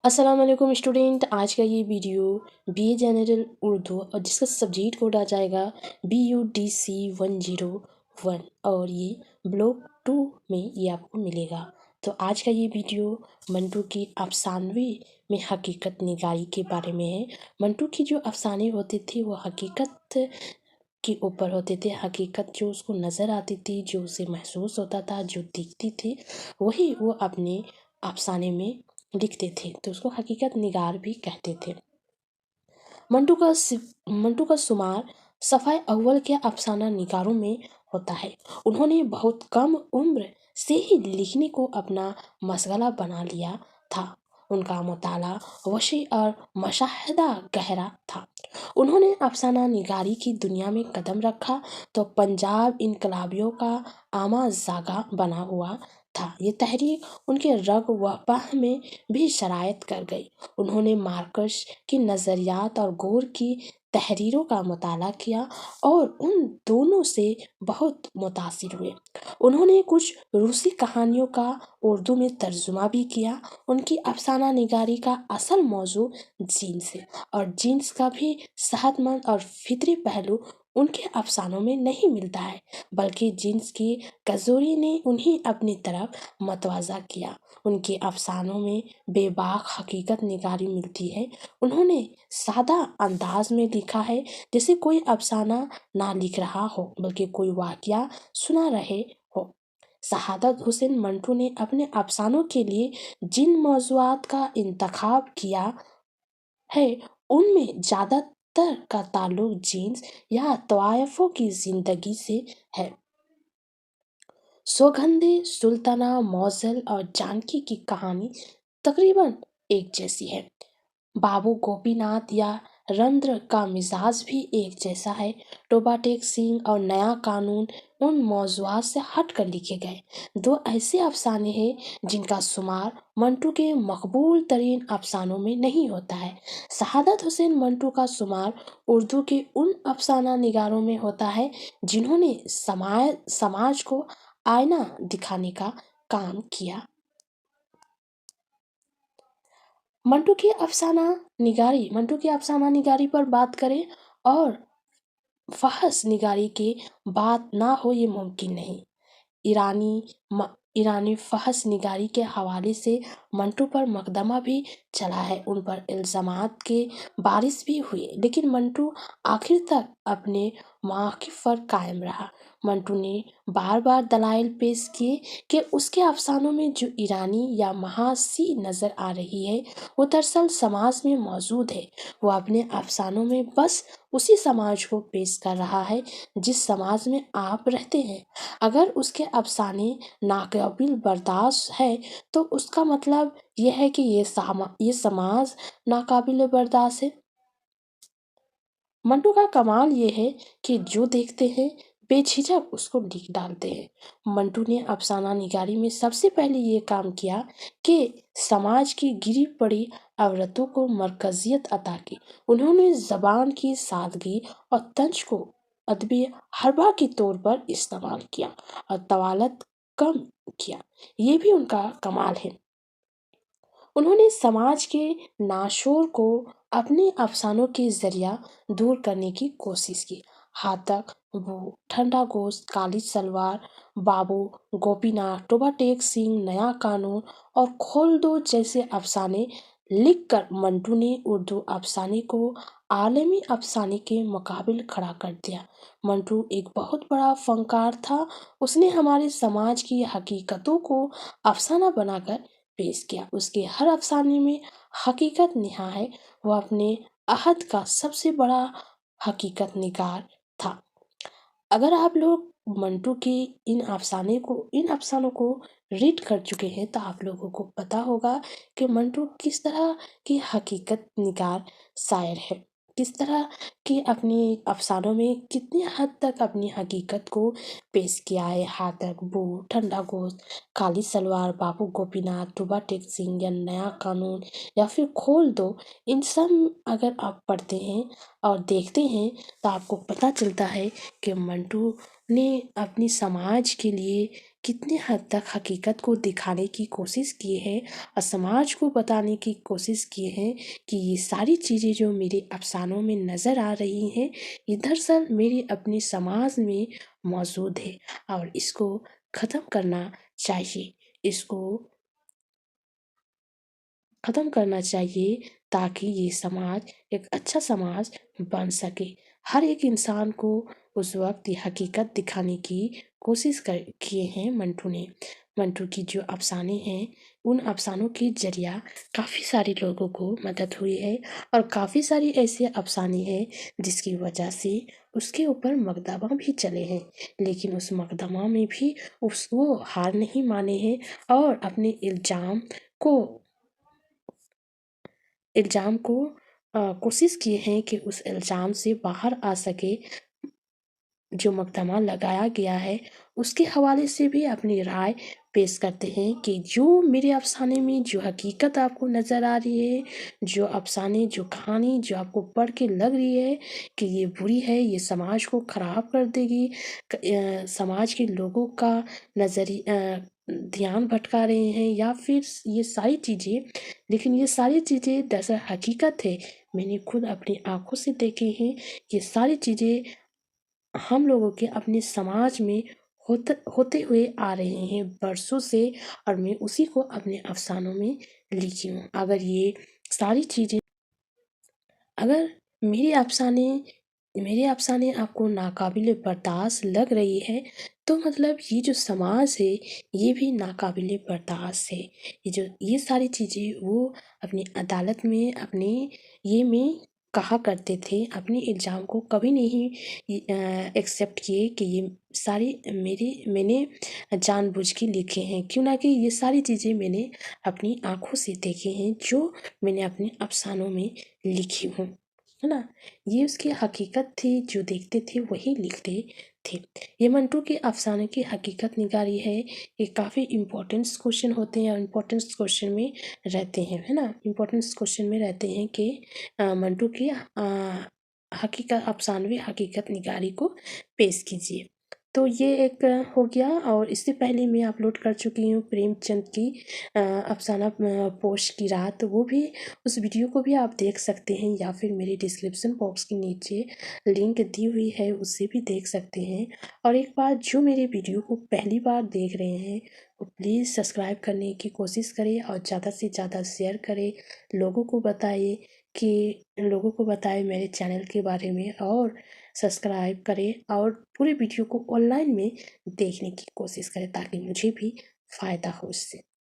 अस्सलाम वालेकुम स्टूडेंट। आज का ये वीडियो बीए जनरल उर्दू और जिसका सब्जेक्ट कोड आ जाएगा BUDC 101 और ये ब्लॉक 2 में ये आपको मिलेगा। तो आज का ये वीडियो मंटू की अफसानवी में हकीकत निगारी के बारे में है। मंटू की जो अफसाने होते थे वो हकीकत के ऊपर होते थे। हकीकत जो उसको नज़र आती थी, जो उसे महसूस होता था, जो दिखती थी, वही वो अपने अफसाने में लिखते थे। तो उसको हकीकत निगार भी कहते थे। मंटू का शुमार सफ़ाए अव्वल के अफसाना निगारों में होता है। उन्होंने बहुत कम उम्र से ही लिखने को अपना मशगला बना लिया था। उनका मुताला वसी और मशाहिदा गहरा था। उन्होंने अफसाना निगारी की दुनिया में कदम रखा तो पंजाब इनकलाबियों का आमा जागा बना हुआ था। ये तहरीक उनके रग व पह में भी शरायत कर गई। उन्होंने मार्कस की नज़रियात और गोर की तहरीरों का मुताला किया और उन दोनों से बहुत मुतासिर हुए। उन्होंने कुछ रूसी कहानियों का उर्दू में तर्जुमा भी किया। उनकी अफसाना निगारी का असल मौजू जीन्स है और जीन्स का भी सेहतमंद और फितरी पहलू उनके अफसानों में नहीं मिलता है, बल्कि जीन्स की कजोरी ने उन्हें अपनी तरफ मतवाजा किया। उनके अफसानों में बेबाक हकीकत निगारी मिलती है। उन्होंने सादा अंदाज में लिखा है, जैसे कोई अफसाना ना लिख रहा हो बल्कि कोई वाकया सुना रहे हो। शहादत हुसैन मंटू ने अपने अफसानों के लिए जिन मौज़ूआत का इंतखाब किया है उनमें ज़्यादातर का ताल्लुक जीन्स या तवायफों की ज़िंदगी से है। सौगंधे सुल्ताना मौज़ल और जानकी की कहानी तकरीबन एक जैसी है। बाबू गोपीनाथ या रंद्र का मिजाज भी एक जैसा है। टोबा टेक सिंह और नया कानून उन मौज़ूआत से हट कर लिखे गए दो ऐसे अफसाने हैं जिनका शुमार मंटू के मकबूल तरीन अफसानों में नहीं होता है। शहादत हुसैन मंटू का शुमार उर्दू के उन अफसाना निगारों में होता है जिन्होंने समाज को आईना दिखाने का काम किया। मंटू की अफसाना निगारी पर बात करें और फहश निगारी की बात ना हो ये मुमकिन नहीं। ईरानी फहश निगारी के हवाले से मंटू पर मुकदमा भी चला है, उन पर इल्ज़ामात के बारिश भी हुए, लेकिन मंटू आखिर तक अपने मौक़िफ़ पर कायम रहा। मंटू ने बार बार दलाइल पेश किए कि उसके अफसानों में जो ईरानी या महासी नज़र आ रही है वो दरअसल समाज में मौजूद है। वो अपने अफसानों में बस उसी समाज को पेश कर रहा है जिस समाज में आप रहते हैं। अगर उसके अफसाने नाकाबिल बर्दाश्त है तो उसका मतलब यह है कि ये समाज नाकाबिल बर्दाश्त है। मंटू का कमाल ये है कि जो देखते हैं बेझिझक उसको लिख डालते हैं। मंटू ने अफसाना निगारी में सबसे पहले ये काम किया कि समाज की गिरी पड़ी औरतों को मरकजियत अता की। उन्होंने ज़बान की सादगी और तंज को अदबी हरबा के तौर पर इस्तेमाल किया और तवालत कम किया। ये भी उनका कमाल है। उन्होंने समाज के नाशोर को अपने अफसानों के जरिया दूर करने की कोशिश की। हातक वो ठंडा गोश्त, काली सलवार, बाबू गोपीनाथ, टोबा टेक सिंह, नया कानून और खोल दो जैसे अफसाने लिखकर मंटू ने उर्दू अफसाने को आलमी अफसाने के मुकाबिल खड़ा कर दिया। मंटू एक बहुत बड़ा फनकार था। उसने हमारे समाज की हकीकतों को अफसाना बनाकर पेश किया। उसके हर अफसाने में हकीकत निहा है। वह अपने अहद का सबसे बड़ा हकीकत निगार था। अगर आप लोग मंटू के इन अफसानों को रीड कर चुके हैं तो आप लोगों को पता होगा कि मंटू किस तरह की हकीकत निगार शायर है, किस तरह की अपनी अफसानों में कितनी हद तक अपनी हकीकत को पेश किया है। हातक बू ठंडा गोश्त, काली सलवार, बाबू गोपीनाथ, टोबा टेक सिंह या नया कानून या फिर खोल दो, इन सब अगर आप पढ़ते हैं और देखते हैं तो आपको पता चलता है कि मंटू ने अपनी समाज के लिए कितने हद तक हकीकत को दिखाने की कोशिश किए हैं और समाज को बताने की कोशिश किए हैं कि ये सारी चीज़ें जो मेरे अफ़सानों में नज़र आ रही हैं, ये दरअसल मेरे अपने समाज में मौजूद है और इसको ख़त्म करना चाहिए। इसको ख़त्म करना चाहिए ताकि ये समाज एक अच्छा समाज बन सके। हर एक इंसान को उस वक़्त ये हकीकत दिखाने की कोशिश किए हैं मंटू ने। मंटू की जो अफ़साने हैं, उन अफ़सानों के ज़रिया काफ़ी सारे लोगों को मदद हुई है और काफ़ी सारी ऐसे अफ़साने हैं जिसकी वजह से उसके ऊपर मुकदमा भी चले हैं। लेकिन उस मुकदमा में भी वो हार नहीं माने हैं और अपने इल्ज़ाम को कोशिश किए हैं कि उस इल्ज़ाम से बाहर आ सके। जो मुकदमा लगाया गया है उसके हवाले से भी अपनी राय पेश करते हैं कि जो मेरे अफ़साने में जो हकीकत आपको नज़र आ रही है, जो अफ़साने, जो कहानी जो आपको पढ़ के लग रही है कि ये बुरी है, ये समाज को ख़राब कर देगी, समाज के लोगों का ध्यान भटका रहे हैं या फिर ये सारी चीज़ें, लेकिन ये सारी चीज़ें दरअसल हकीकत है। मैंने खुद अपनी आँखों से देखे हैं, ये सारी चीज़ें हम लोगों के अपने समाज में होते हुए आ रहे हैं बरसों से और मैं उसी को अपने अफ़सानों में लिखी हूँ। सारी चीज़ें अगर मेरे अफ़साने आपको नाक़ाबिल बर्दाश्त लग रही है, तो मतलब ये जो समाज है, ये भी नाक़ाबिल बर्दाश्त है। ये सारी चीज़ें वो अपनी अदालत में में कहा करते थे, अपने इल्ज़ाम को कभी नहीं एक्सेप्ट किए कि ये सारी मैंने जानबूझ के लिखे हैं। क्यों ना कि ये सारी चीज़ें मैंने अपनी आँखों से देखे हैं, जो मैंने अपने अफ़सानों में लिखी हूँ, है ना? ये उसकी हकीकत थी, जो देखते थे वही लिखते थे। ये मंटू के अफ़साने की हकीकत निगारी है, ये काफ़ी इम्पोर्टेंट्स क्वेश्चन होते हैं और इम्पोर्टेंट्स क्वेश्चन में रहते हैं, है ना? इम्पोर्टेंट्स क्वेश्चन में रहते हैं कि मंटू की अफ़सानवी हकीकत निगारी को पेश कीजिए। तो ये एक हो गया और इससे पहले मैं अपलोड कर चुकी हूँ प्रेमचंद की अफ़साना पोश की रात, वो भी उस वीडियो को भी आप देख सकते हैं या फिर मेरे डिस्क्रिप्शन बॉक्स के नीचे लिंक दी हुई है, उससे भी देख सकते हैं। और एक बार जो मेरे वीडियो को पहली बार देख रहे हैं, वो प्लीज़ सब्सक्राइब करने की कोशिश करें और ज़्यादा से ज़्यादा शेयर करें, लोगों को बताएं मेरे चैनल के बारे में और सब्सक्राइब करें और पूरे वीडियो को ऑनलाइन में देखने की कोशिश करें ताकि मुझे भी फ़ायदा हो इससे।